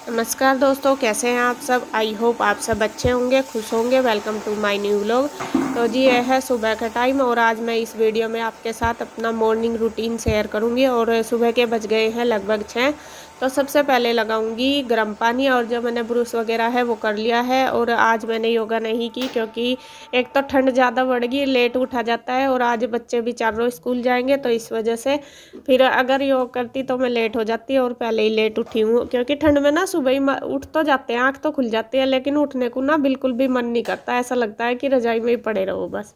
नमस्कार दोस्तों, कैसे हैं आप सब। आई होप आप सब अच्छे होंगे, खुश होंगे। Welcome to my new vlog. तो जी यह है सुबह का टाइम और आज मैं इस वीडियो में आपके साथ अपना मॉर्निंग रूटीन शेयर करूंगी। और सुबह के बज गए हैं लगभग 6। तो सबसे पहले लगाऊंगी गर्म पानी और जो मैंने ब्रश वगैरह है वो कर लिया है। और आज मैंने योगा नहीं की क्योंकि एक तो ठंड ज़्यादा बढ़ गई, लेट उठा जाता है और आज बच्चे भी चारों स्कूल जाएंगे, तो इस वजह से फिर अगर योग करती तो मैं लेट हो जाती और पहले ही लेट उठी हूँ। क्योंकि ठंड में ना सुबह ही उठ तो जाते हैं, आँख तो खुल जाती है, लेकिन उठने को ना बिल्कुल भी मन नहीं करता। ऐसा लगता है कि रजाई में ही पड़े रहो बस।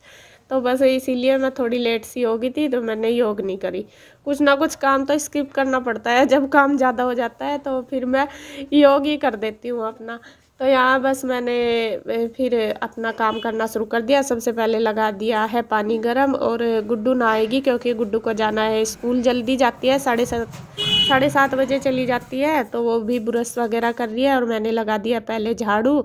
तो बस इसीलिए मैं थोड़ी लेट सी हो गई थी, तो मैंने योग नहीं करी। कुछ ना कुछ काम तो स्किप करना पड़ता है, जब काम ज़्यादा हो जाता है तो फिर मैं योग ही कर देती हूँ अपना। तो यहाँ बस मैंने फिर अपना काम करना शुरू कर दिया। सबसे पहले लगा दिया है पानी गरम और गुड्डू नहाएगी क्योंकि गुड्डू को जाना है स्कूल। जल्दी जाती है, 7:30 बजे चली जाती है। तो वो भी ब्रश वगैरह कर रही है और मैंने लगा दिया पहले झाड़ू।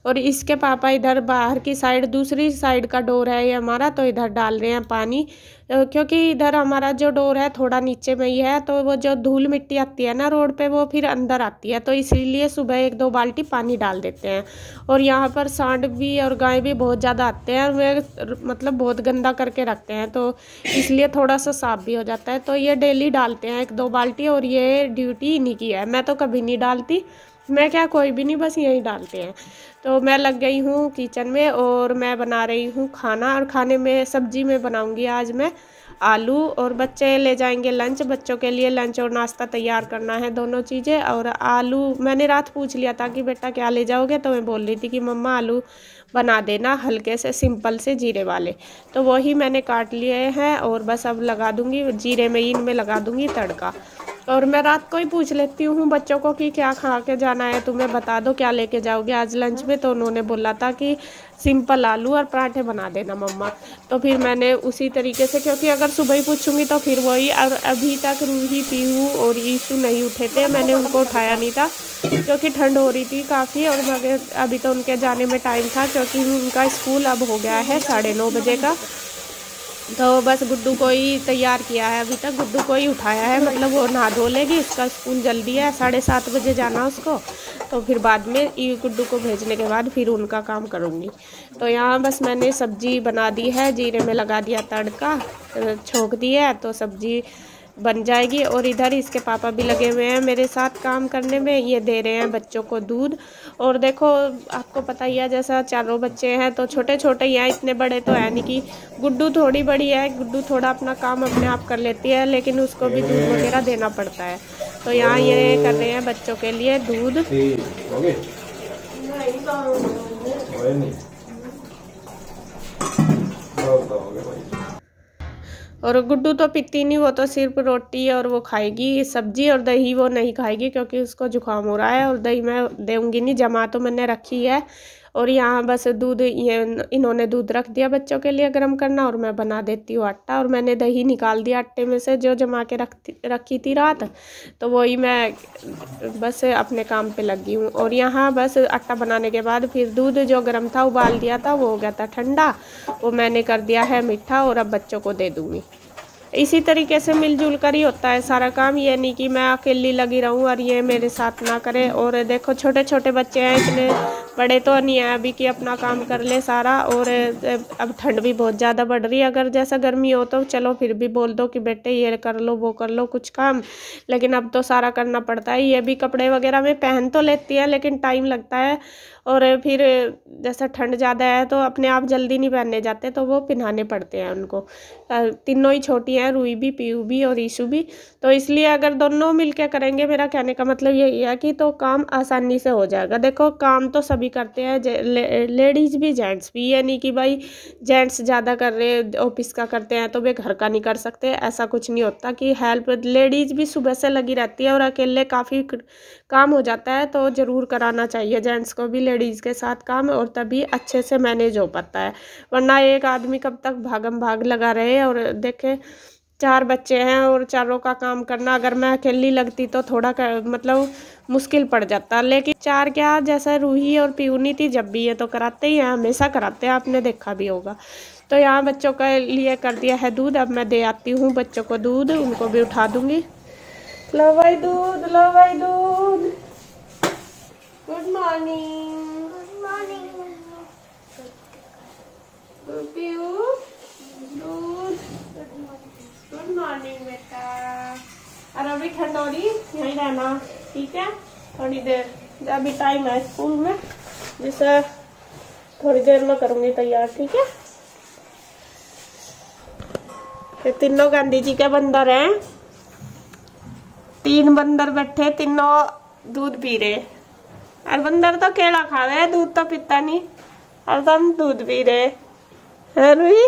और इसके पापा इधर बाहर की साइड, दूसरी साइड का डोर है ये हमारा, तो इधर डाल रहे हैं पानी। क्योंकि इधर हमारा जो डोर है थोड़ा नीचे में ही है, तो वो जो धूल मिट्टी आती है ना रोड पे, वो फिर अंदर आती है। तो इसीलिए सुबह 1-2 बाल्टी पानी डाल देते हैं। और यहाँ पर सांड भी और गाय भी बहुत ज़्यादा आते हैं, वे मतलब बहुत गंदा करके रखते हैं, तो इसलिए थोड़ा सा साफ भी हो जाता है। तो ये डेली डालते हैं 1-2 बाल्टी और ये ड्यूटी इन्हीं की है। मैं तो कभी नहीं डालती, मैं क्या कोई भी नहीं, बस यही डालते हैं। तो मैं लग गई हूँ किचन में और मैं बना रही हूँ खाना। और खाने में सब्जी में बनाऊँगी आज मैं आलू। और बच्चे ले जाएंगे लंच, बच्चों के लिए लंच और नाश्ता तैयार करना है, दोनों चीज़ें। और आलू मैंने रात पूछ लिया था कि बेटा क्या ले जाओगे, तो मैं बोल रही थी कि मम्मा आलू बना देना हल्के से सिंपल से जीरे वाले। तो वही मैंने काट लिए हैं और बस अब लगा दूँगी जीरे में, इनमें लगा दूँगी तड़का। और मैं रात को ही पूछ लेती हूँ बच्चों को कि क्या खा के जाना है, तुम्हें बता दो क्या लेके जाओगे आज लंच में। तो उन्होंने बोला था कि सिंपल आलू और पराठे बना देना मम्मा। तो फिर मैंने उसी तरीके से, क्योंकि अगर सुबह ही पूछूंगी तो फिर वही। और अभी तक रूही, पीहू और ईशू नहीं उठे थे, मैंने उनको उठाया नहीं था क्योंकि ठंड हो रही थी काफ़ी। और मगर अभी तो उनके जाने में टाइम था क्योंकि उनका स्कूल अब हो गया है 9:30 बजे का। तो बस गुड्डू को ही तैयार किया है, अभी तक गुड्डू को ही उठाया है। मतलब वो नहा धो लेगी, उसका स्कूल जल्दी है, 7:30 बजे जाना उसको। तो फिर बाद में गुड्डू को भेजने के बाद फिर उनका काम करूँगी। तो यहाँ बस मैंने सब्जी बना दी है, जीरे में लगा दिया तड़का, छोंक दिया है, तो सब्जी बन जाएगी। और इधर इसके पापा भी लगे हुए हैं मेरे साथ काम करने में, ये दे रहे हैं बच्चों को दूध। और देखो आपको पता ही है, जैसा चारों बच्चे हैं तो छोटे छोटे ही हैं, इतने बड़े तो है नहीं। कि गुड्डू थोड़ी बड़ी है, गुड्डू थोड़ा अपना काम अपने आप कर लेती है, लेकिन उसको भी दूध वगैरह देना पड़ता है। तो यहाँ ये कर रहे हैं बच्चों के लिए दूध। और गुड्डू तो पीती नहीं, वो तो सिर्फ रोटी और वो खाएगी सब्जी, और दही वो नहीं खाएगी क्योंकि उसको जुकाम हो रहा है। और दही मैं दूंगी नहीं, जमा तो मैंने रखी है। और यहाँ बस दूध, ये इन्होंने दूध रख दिया बच्चों के लिए गर्म करना, और मैं बना देती हूँ आटा। और मैंने दही निकाल दिया आटे में से जो जमा के रखी थी रात, तो वही मैं बस अपने काम पे लगी हूँ। और यहाँ बस आटा बनाने के बाद फिर दूध जो गर्म था उबाल दिया था, वो हो गया था ठंडा, वो मैंने कर दिया है मीठा और अब बच्चों को दे दूँगी। इसी तरीके से मिलजुल कर ही होता है सारा काम, ये नहीं कि मैं अकेली लगी रहूं और ये मेरे साथ ना करे। और देखो छोटे छोटे बच्चे हैं, इतने बड़े तो नहीं है अभी कि अपना काम कर ले सारा। और अब ठंड भी बहुत ज़्यादा बढ़ रही है, अगर जैसा गर्मी हो तो चलो फिर भी बोल दो कि बेटे ये कर लो वो कर लो कुछ काम, लेकिन अब तो सारा करना पड़ता है। ये भी कपड़े वगैरह में पहन तो लेती है लेकिन टाइम लगता है। और फिर जैसा ठंड ज़्यादा है तो अपने आप जल्दी नहीं पहनने जाते, तो वो पहनाने पड़ते हैं उनको। तीनों ही छोटी हैं, रूही भी, पीहू भी और ईशू भी। तो इसलिए अगर दोनों मिलके करेंगे, मेरा कहने का मतलब यही है कि तो काम आसानी से हो जाएगा। देखो काम तो सभी करते हैं, लेडीज़ भी जेंट्स भी। ये नहीं कि भाई जेंट्स ज़्यादा कर रहे ऑफिस का करते हैं तो वे घर का नहीं कर सकते, ऐसा कुछ नहीं होता। कि हेल्प लेडीज़ भी सुबह से लगी रहती है और अकेले काफ़ी काम हो जाता है, तो ज़रूर कराना चाहिए जेंट्स को भी लेडीज़ के साथ काम, और तभी अच्छे से मैनेज हो पाता है। वरना एक आदमी कब तक भागम भाग लगा रहे। और देखे 4 बच्चे हैं और चारों का काम करना, अगर मैं अकेली लगती तो थोड़ा मतलब मुश्किल पड़ जाता। लेकिन 4 क्या, जैसा रूही और पीऊनी थी, जब भी ये तो कराते ही हैं, हमेशा कराते हैं, आपने देखा भी होगा। तो यहाँ बच्चों के लिए कर दिया है दूध, अब मैं दे आती हूँ बच्चों को दूध, उनको भी उठा दूँगी। लो भाई दूध, लो भाई दूध। ठीक है। थोड़ी देर अभी टाइम है स्कूल में, जिसे थोड़ी देर में करूँगी तैयार, ठीक है। ये तीनों गांधी जी के बंदर हैं, 3 बंदर बैठे, तीनों दूध पी रहे। और बंदर तो केला खा रहे, दूध तो पीता नहीं, और तुम दूध पी रहे है रुई।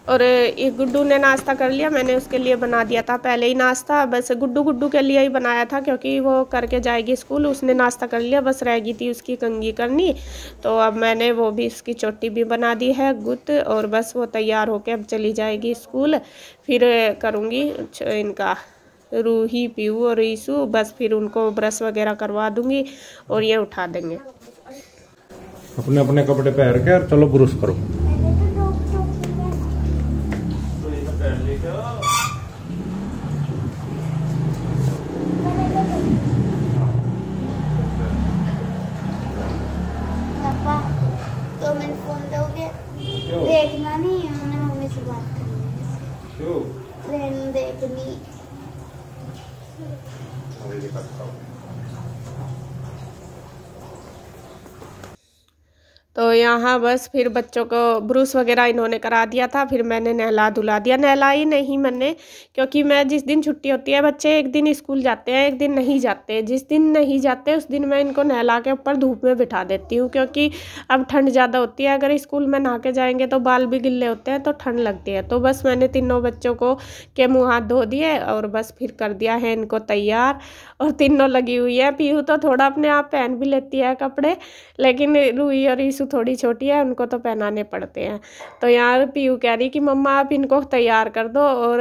और ये गुड्डू ने नाश्ता कर लिया, मैंने उसके लिए बना दिया था पहले ही नाश्ता, बस गुड्डू के लिए ही बनाया था क्योंकि वो करके जाएगी स्कूल। उसने नाश्ता कर लिया, बस रह गई थी उसकी कंघी करनी, तो अब मैंने वो भी उसकी चोटी भी बना दी है गुत्त, और बस वो तैयार होके अब चली जाएगी स्कूल। फिर करूँगी इनका रूही, पीयू और ईशु, बस फिर उनको ब्रश वगैरह करवा दूँगी और ये उठा देंगे। अपने अपने कपड़े पहन के और चलो ब्रश करो। तो मैंने फोन दोगे? देखना नहीं है, मैंने मम्मी से बात करनी है। क्यों? ट्रेन देखनी। तो यहाँ बस फिर बच्चों को ब्रश वगैरह इन्होंने करा दिया था, फिर मैंने नहला धुला दिया। नहलाई नहीं मैंने, क्योंकि मैं जिस दिन छुट्टी होती है, बच्चे एक दिन स्कूल जाते हैं, एक दिन नहीं जाते। जिस दिन नहीं जाते उस दिन मैं इनको नहला के ऊपर धूप में बिठा देती हूँ, क्योंकि अब ठंड ज़्यादा होती है। अगर स्कूल में नहा के जाएंगे तो बाल भी गिल्ले होते हैं, तो ठंड लगती है। तो बस मैंने तीनों बच्चों को के मुँह हाथ धो दिए और बस फिर कर दिया है इनको तैयार, और तीनों लगी हुई है। पीहू तो थोड़ा अपने आप पहन भी लेती है कपड़े, लेकिन रूही और ईशु थोड़ी छोटी है, उनको तो पहनाने पड़ते हैं। तो यार पीयू कह रही कि मम्मा आप इनको तैयार कर दो और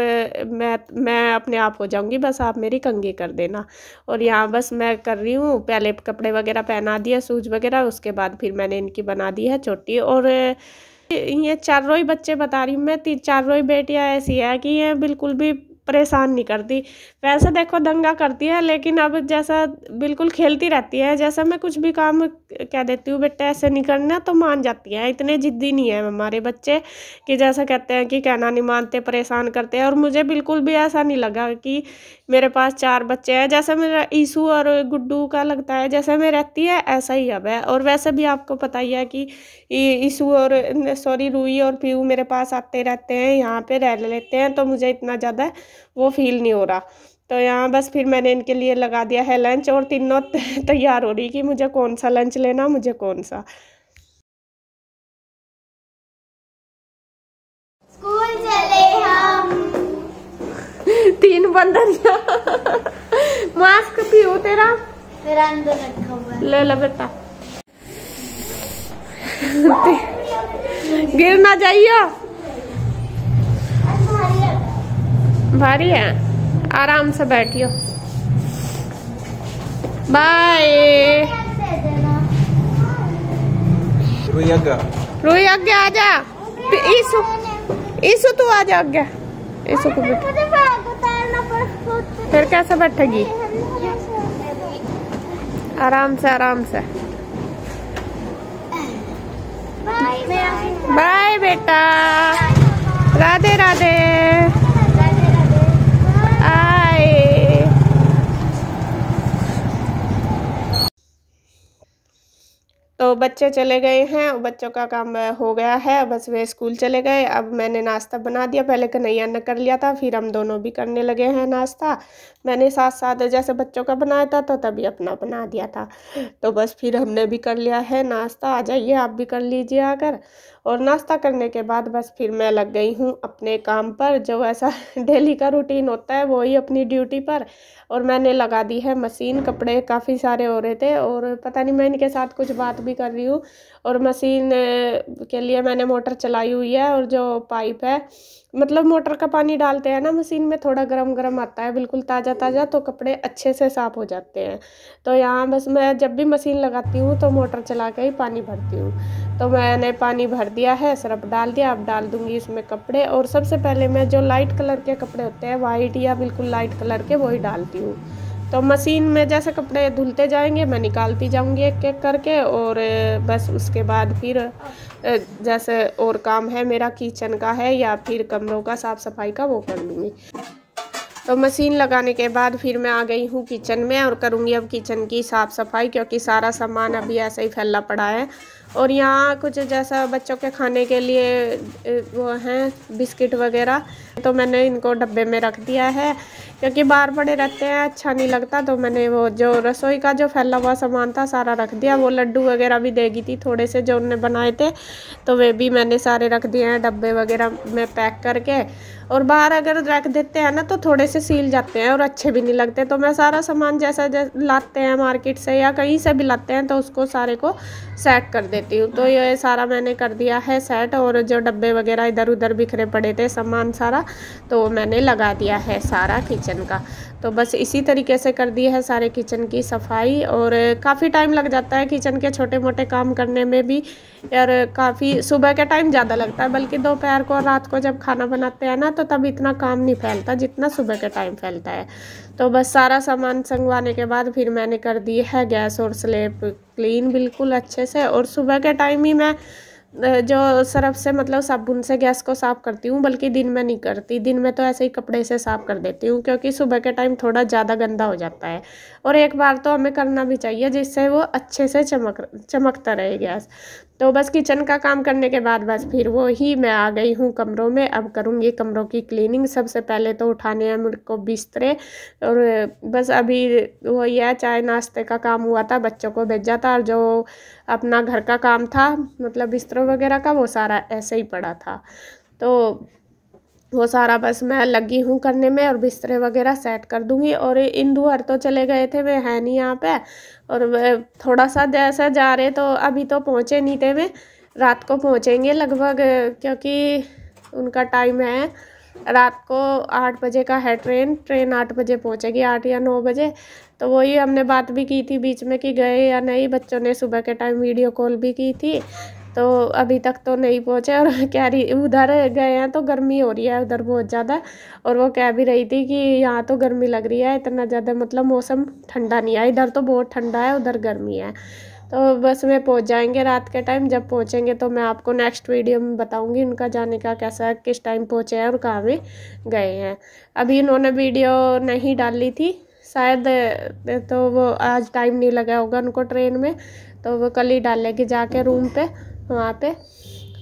मैं अपने आप हो जाऊंगी, बस आप मेरी कंघी कर देना। और यहाँ बस मैं कर रही हूँ, पहले कपड़े वगैरह पहना दिया, शूज वगैरह, उसके बाद फिर मैंने इनकी बना दी है चोटी। और ये चारों ही बच्चे बता रही हूँ मैं, चारों ही बेटियाँ ऐसी है कि ये बिल्कुल भी परेशान नहीं करती। वैसे देखो दंगा करती है, लेकिन अब जैसा बिल्कुल खेलती रहती है। जैसा मैं कुछ भी काम कह देती हूँ बेटा ऐसे नहीं करना, तो मान जाती है। इतने जिद्दी नहीं है हमारे बच्चे कि जैसा कहते हैं कि कहना नहीं मानते, परेशान करते हैं। और मुझे बिल्कुल भी ऐसा नहीं लगा कि मेरे पास 4 बच्चे हैं, जैसा मेरा ईशु और गुड्डू का लगता है जैसे मैं रहती है ऐसा ही अब है। और वैसे भी आपको पता ही है कि ईशु और रूही और पीयू मेरे पास आते रहते हैं, यहाँ पे रह लेते हैं, तो मुझे इतना ज़्यादा वो फील नहीं हो रहा। तो यहाँ बस फिर मैंने इनके लिए लगा दिया है लंच, और तीनों तैयार हो रही कि मुझे कौन सा लंच लेना, मुझे कौन सा। स्कूल चले हम 3 बंदर। मास्क पीयू तेरा मेरा अंदर रखा हुआ है, ले लो बेटा। गिर ना जाइयो, भारी है, आराम से बैठियो। बाय। रोई आगे आ जा। ईशु तू आ जा आगे। ईशु को फिर कैसे बैठेगी? आराम से आराम से। बाय बेटा, राधे राधे। तो बच्चे चले गए हैं, बच्चों का काम हो गया है, बस वे स्कूल चले गए। अब मैंने नाश्ता बना दिया, पहले कन्हैया ने कर लिया था, फिर हम दोनों भी करने लगे हैं नाश्ता। मैंने साथ साथ जैसे बच्चों का बनाया था तो तभी अपना बना दिया था। तो बस फिर हमने भी कर लिया है नाश्ता। आ जाइए आप भी कर लीजिए आकर। और नाश्ता करने के बाद बस फिर मैं लग गई हूँ अपने काम पर, जो ऐसा डेली का रूटीन होता है वही अपनी ड्यूटी पर। और मैंने लगा दी है मशीन, कपड़े काफ़ी सारे हो रहे थे और पता नहीं मैं इनके साथ कुछ बात भी कर रही हूँ। और मशीन के लिए मैंने मोटर चलाई हुई है, और जो पाइप है मतलब मोटर का पानी डालते हैं ना मशीन में, थोड़ा गरम गरम आता है, बिल्कुल ताज़ा ताज़ा, तो कपड़े अच्छे से साफ़ हो जाते हैं। तो यहाँ बस मैं जब भी मशीन लगाती हूँ तो मोटर चला के ही पानी भरती हूँ। तो मैंने पानी भर दिया है, सर्फ डाल दिया, अब डाल दूँगी इसमें कपड़े। और सबसे पहले मैं जो लाइट कलर के कपड़े होते हैं, वाइट या बिल्कुल लाइट कलर के, वही डालती हूँ। तो मशीन में जैसे कपड़े धुलते जाएंगे मैं निकालती जाऊंगी एक एक करके। और बस उसके बाद फिर जैसे और काम है मेरा किचन का है या फिर कमरों का साफ़ सफाई का, वो कर लूँगी। तो मशीन लगाने के बाद फिर मैं आ गई हूँ किचन में और करूँगी अब किचन की साफ़ सफाई, क्योंकि सारा सामान अभी ऐसे ही फैला पड़ा है। और यहाँ कुछ जैसा बच्चों के खाने के लिए वो हैं बिस्किट वगैरह, तो मैंने इनको डब्बे में रख दिया है, क्योंकि बाहर पड़े रहते हैं अच्छा नहीं लगता। तो मैंने वो जो रसोई का जो फैला हुआ सामान था सारा रख दिया। वो लड्डू वगैरह भी देगी थी थोड़े से जो उन्होंने बनाए थे, तो वे भी मैंने सारे रख दिए हैं डब्बे वगैरह में पैक करके। और बाहर अगर रख देते हैं ना तो थोड़े से सील जाते हैं और अच्छे भी नहीं लगते। तो मैं सारा सामान जैसा लाते हैं मार्केट से या कहीं से भी लाते हैं तो उसको सारे को सेट कर देती हूँ। तो ये सारा मैंने कर दिया है सेट, और जो डब्बे वगैरह इधर उधर बिखरे पड़े थे सामान सारा, तो मैंने लगा दिया है सारा किचन का। तो बस इसी तरीके से कर दी है सारे किचन की सफाई। और काफ़ी टाइम लग जाता है किचन के छोटे मोटे काम करने में भी यार, काफ़ी सुबह के टाइम ज़्यादा लगता है, बल्कि दोपहर को और रात को जब खाना बनाते हैं ना तो तब इतना काम नहीं फैलता जितना सुबह के टाइम फैलता है। तो बस सारा सामान संगवाने के बाद फिर मैंने कर दी है गैस और स्लैब क्लीन बिल्कुल अच्छे से। और सुबह के टाइम ही मैं जो सर्फ से मतलब साबुन से गैस को साफ़ करती हूँ, बल्कि दिन में नहीं करती। दिन में तो ऐसे ही कपड़े से साफ़ कर देती हूँ, क्योंकि सुबह के टाइम थोड़ा ज़्यादा गंदा हो जाता है। और एक बार तो हमें करना भी चाहिए जिससे वो अच्छे से चमकता रहे गैस। तो बस किचन का काम करने के बाद बस फिर वो ही मैं आ गई हूँ कमरों में। अब करूँगी कमरों की क्लीनिंग। सबसे पहले तो उठाने हैं मेरे को बिस्तरे, और बस अभी वही है चाय नाश्ते का काम हुआ था, बच्चों को भेजा था, और जो अपना घर का काम था मतलब बिस्तरों वगैरह का वो सारा ऐसे ही पड़ा था। तो वो सारा बस मैं लगी हूँ करने में और बिस्तरे वगैरह सेट कर दूँगी। और इंदु हर तो चले गए थे, वे हैं नहीं यहाँ पे। और वे थोड़ा सा जैसा जा रहे तो अभी तो पहुँचे नहीं थे, वे रात को पहुँचेंगे लगभग, क्योंकि उनका टाइम है रात को 8 बजे का है ट्रेन 8 बजे पहुँचेगी, 8 या 9 बजे। तो वही हमने बात भी की थी बीच में कि गए या नहीं। बच्चों ने सुबह के टाइम वीडियो कॉल भी की थी, तो अभी तक तो नहीं पहुँचे। और कह रही उधर गए हैं तो गर्मी हो रही है उधर बहुत ज़्यादा, और वो कह भी रही थी कि यहाँ तो गर्मी लग रही है इतना ज़्यादा, मतलब मौसम ठंडा नहीं है, इधर तो बहुत ठंडा है उधर गर्मी है। तो बस वे पहुँच जाएंगे रात के टाइम। जब पहुँचेंगे तो मैं आपको नेक्स्ट वीडियो में बताऊँगी उनका जाने का कैसा, किस टाइम पहुँचे हैं और कहाँ में गए हैं। अभी इन्होंने वीडियो नहीं डाली थी शायद, तो वो आज टाइम नहीं लगा होगा उनको ट्रेन में, तो वो कल ही डालेगी जाके रूम पे वहाँ पे।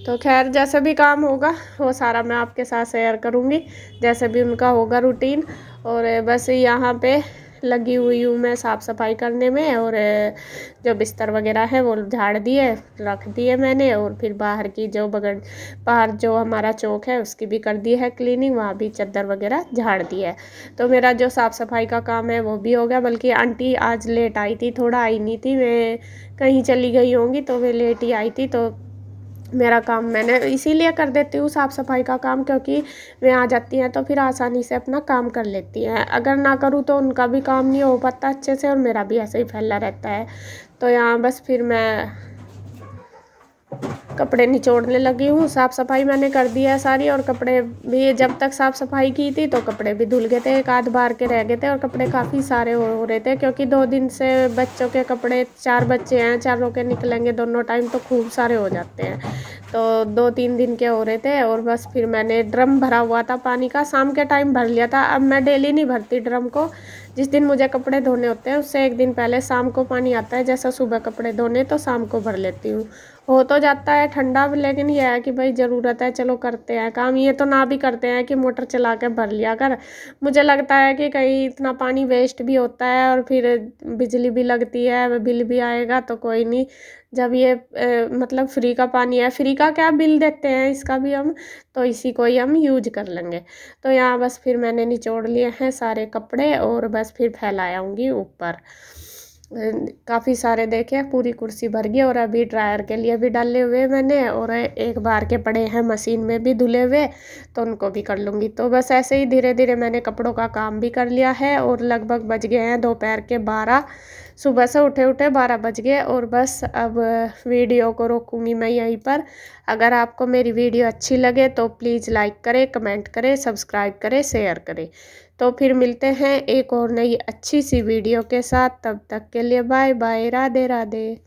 तो खैर जैसे भी काम होगा वो सारा मैं आपके साथ शेयर करूँगी, जैसे भी उनका होगा रूटीन। और बस यहाँ पे लगी हुई हूँ मैं साफ़ सफाई करने में। और जो बिस्तर वगैरह है वो झाड़ दिए रख दिए मैंने। और फिर बाहर की जो बाहर जो हमारा चौक है उसकी भी कर दी है क्लीनिंग, वहाँ भी चादर वगैरह झाड़ दी है। तो मेरा जो साफ़ सफाई का काम है वो भी हो गया। बल्कि आंटी आज लेट आई थी, थोड़ा आई नहीं थी, वे कहीं चली गई होंगी तो वे लेट ही आई थी। तो मेरा काम मैंने इसीलिए कर देती हूँ साफ़ सफाई का काम, क्योंकि वे आ जाती हैं तो फिर आसानी से अपना काम कर लेती हैं। अगर ना करूँ तो उनका भी काम नहीं हो पाता अच्छे से और मेरा भी ऐसे ही फैला रहता है। तो यहाँ बस फिर मैं कपड़े निचोड़ने लगी हूँ। साफ़ सफाई मैंने कर दी है सारी, और कपड़े भी जब तक साफ़ सफाई की थी तो कपड़े भी धुल गए थे, एक आध बार के रह गए थे। और कपड़े काफ़ी सारे हो रहे थे, क्योंकि 2 दिन से बच्चों के कपड़े, 4 बच्चे हैं, चारों के निकलेंगे दोनों टाइम तो खूब सारे हो जाते हैं। तो 2-3 दिन के हो रहे थे। और बस फिर मैंने ड्रम भरा हुआ था पानी का, शाम के टाइम भर लिया था। अब मैं डेली नहीं भरती ड्रम को, जिस दिन मुझे कपड़े धोने होते हैं उससे एक दिन पहले शाम को पानी आता है। जैसा सुबह कपड़े धोने तो शाम को भर लेती हूँ। हो तो जाता है ठंडा, लेकिन यह है कि भाई ज़रूरत है, चलो करते हैं काम। ये तो ना भी करते हैं कि मोटर चला के भर लिया कर। मुझे लगता है कि कहीं इतना पानी वेस्ट भी होता है और फिर बिजली भी लगती है, बिल भी आएगा। तो कोई नहीं, जब ये मतलब फ्री का पानी है, फ्री का क्या बिल देते हैं इसका भी हम, तो इसी को ही हम यूज कर लेंगे। तो यहाँ बस फिर मैंने निचोड़ लिए हैं सारे कपड़े और बस फिर फैलाऊँगी ऊपर। काफ़ी सारे देखे, पूरी कुर्सी भर गई। और अभी ड्रायर के लिए भी डाले हुए मैंने, और एक बार के पड़े हैं मशीन में भी धुले हुए, तो उनको भी कर लूँगी। तो बस ऐसे ही धीरे धीरे मैंने कपड़ों का काम भी कर लिया है। और लगभग बज गए हैं दोपहर के 12, सुबह से उठे 12 बज गए। और बस अब वीडियो को रोकूँगी मैं यहीं पर। अगर आपको मेरी वीडियो अच्छी लगे तो प्लीज़ लाइक करें, कमेंट करें, सब्सक्राइब करें, शेयर करें। तो फिर मिलते हैं एक और नई अच्छी सी वीडियो के साथ। तब तक के लिए बाय बाय, राधे राधे।